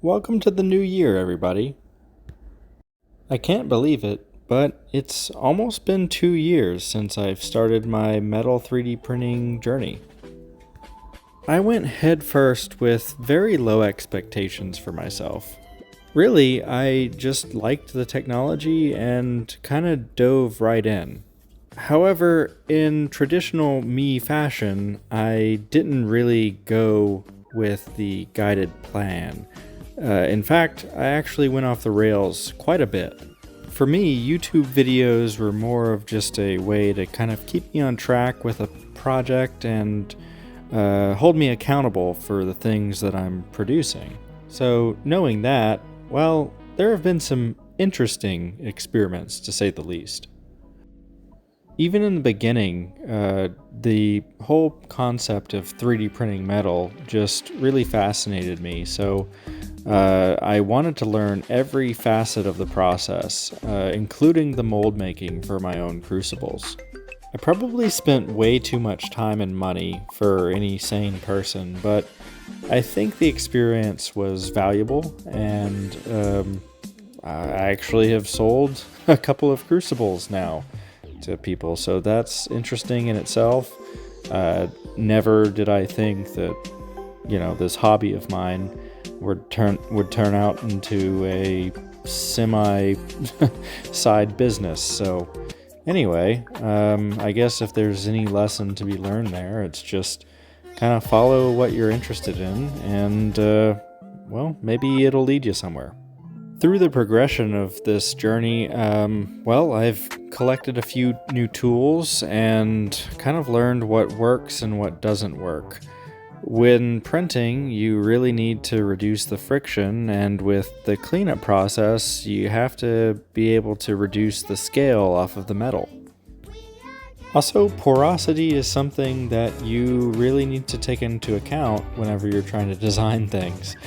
Welcome to the new year, everybody. I can't believe it, but it's almost been 2 years since I've started my metal 3D printing journey. I went headfirst with very low expectations for myself. Really, I just liked the technology and kind of dove right in. However, in traditional me fashion, I didn't really go with the guided plan. In fact, I actually went off the rails quite a bit. For me, YouTube videos were more of just a way to kind of keep me on track with a project and hold me accountable for the things that I'm producing. So, knowing that, well, there have been some interesting experiments to say the least. Even in the beginning, the whole concept of 3D printing metal just really fascinated me. So I wanted to learn every facet of the process, including the mold making for my own crucibles. I probably spent way too much time and money for any sane person, but I think the experience was valuable, and I actually have sold a couple of crucibles now to people, so that's interesting in itself. Never did I think that, this hobby of mine would turn out into a semi side business. So anyway, I guess if there's any lesson to be learned there, it's just kind of follow what you're interested in, and maybe it'll lead you somewhere. Through the progression of this journey, I've collected a few new tools and kind of learned what works and what doesn't work. When printing, you really need to reduce the friction, and with the cleanup process, you have to be able to reduce the scale off of the metal. Also, porosity is something that you really need to take into account whenever you're trying to design things.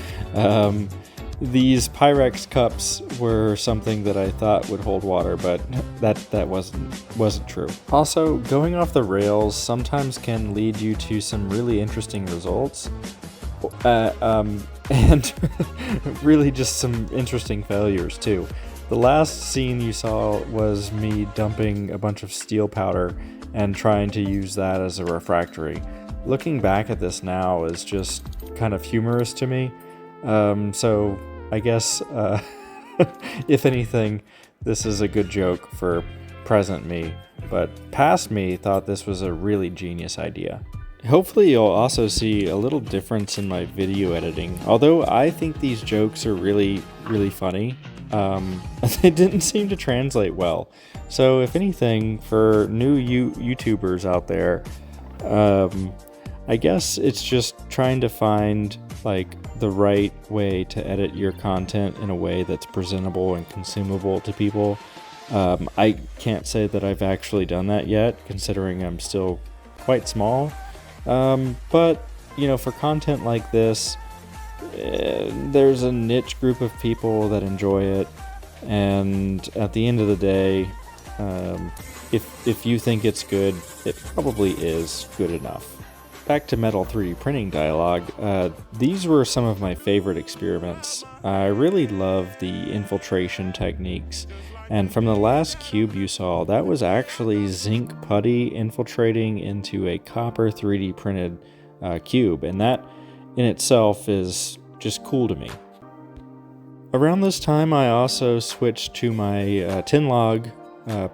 These Pyrex cups were something that I thought would hold water, but that wasn't true. Also, going off the rails sometimes can lead you to some really interesting results, and really just some interesting failures too. The last scene you saw was me dumping a bunch of steel powder and trying to use that as a refractory. Looking back at this now is just kind of humorous to me. So I guess, if anything, this is a good joke for present me, but past me thought this was a really genius idea. Hopefully you'll also see a little difference in my video editing. Although I think these jokes are really, really funny, they didn't seem to translate well. So if anything, for new YouTubers out there, I guess it's just trying to find the right way to edit your content in a way that's presentable and consumable to people. I can't say that I've actually done that yet, considering I'm still quite small. But for content like this, there's a niche group of people that enjoy it, and at the end of the day, if you think it's good, it probably is good enough. Back to metal 3D printing dialogue, these were some of my favorite experiments. I really love the infiltration techniques, and from the last cube you saw, that was actually zinc putty infiltrating into a copper 3D printed cube, and that in itself is just cool to me. Around this time, I also switched to my Tinlog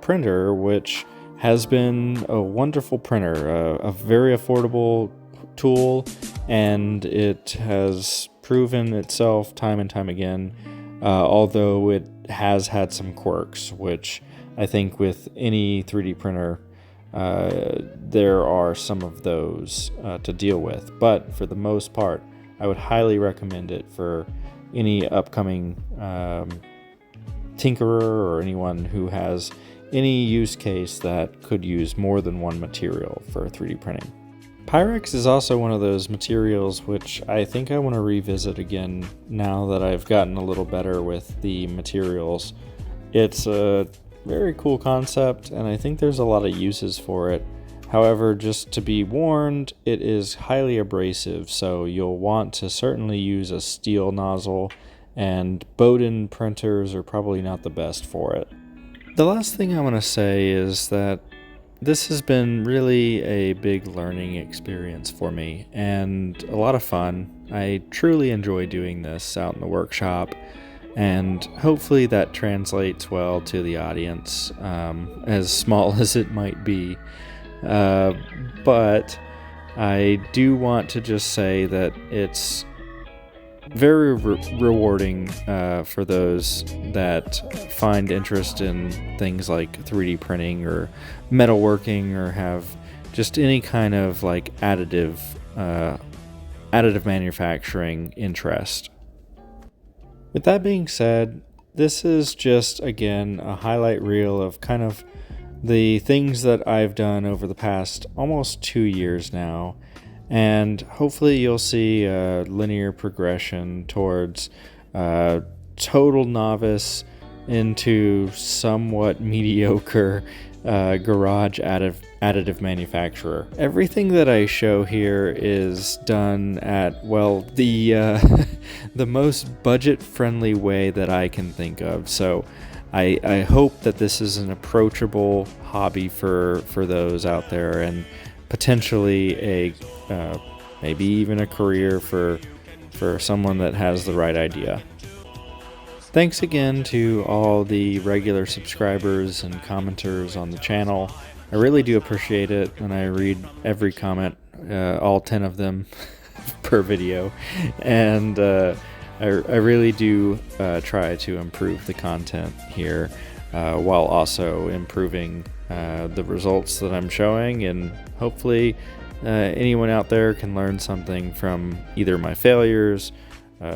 printer, which has been a wonderful printer, a very affordable tool, and it has proven itself time and time again, although it has had some quirks, which I think with any 3D printer, there are some of those to deal with. But for the most part, I would highly recommend it for any upcoming tinkerer or anyone who has any use case that could use more than one material for 3D printing. Pyrex is also one of those materials which I think I want to revisit again now that I've gotten a little better with the materials. It's a very cool concept, and I think there's a lot of uses for it. However, just to be warned, it is highly abrasive, so you'll want to certainly use a steel nozzle, and Bowden printers are probably not the best for it. The last thing I want to say is that this has been really a big learning experience for me and a lot of fun. I truly enjoy doing this out in the workshop, and hopefully that translates well to the audience, as small as it might be. But I do want to just say that it's very rewarding for those that find interest in things like 3D printing or metalworking, or have just any kind of like additive manufacturing interest. With that being said, this is just again a highlight reel of kind of the things that I've done over the past almost 2 years now, and hopefully you'll see a linear progression towards total novice into somewhat mediocre garage additive manufacturer. Everything that I show here is done at, well, the the most budget-friendly way that I can think of. So I hope that this is an approachable hobby for those out there, and potentially a maybe even a career for someone that has the right idea. Thanks again to all the regular subscribers and commenters on the channel. I really do appreciate it, and I read every comment, all 10 of them per video, and I really do try to improve the content here, while also improving the results that I'm showing, and hopefully anyone out there can learn something from either my failures,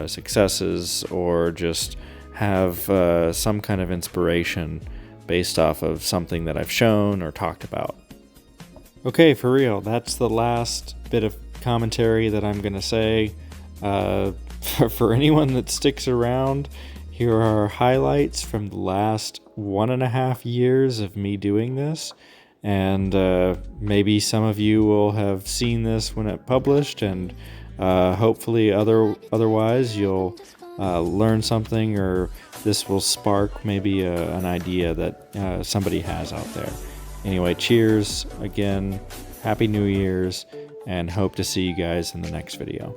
successes, or just have some kind of inspiration based off of something that I've shown or talked about. Okay, for real, that's the last bit of commentary that I'm going to say. For anyone that sticks around, here are highlights from the last 1.5 years of me doing this, and maybe some of you will have seen this when it published, and hopefully otherwise you'll learn something, or this will spark maybe an idea that somebody has out there. Anyway, cheers again, Happy New Year's, and hope to see you guys in the next video.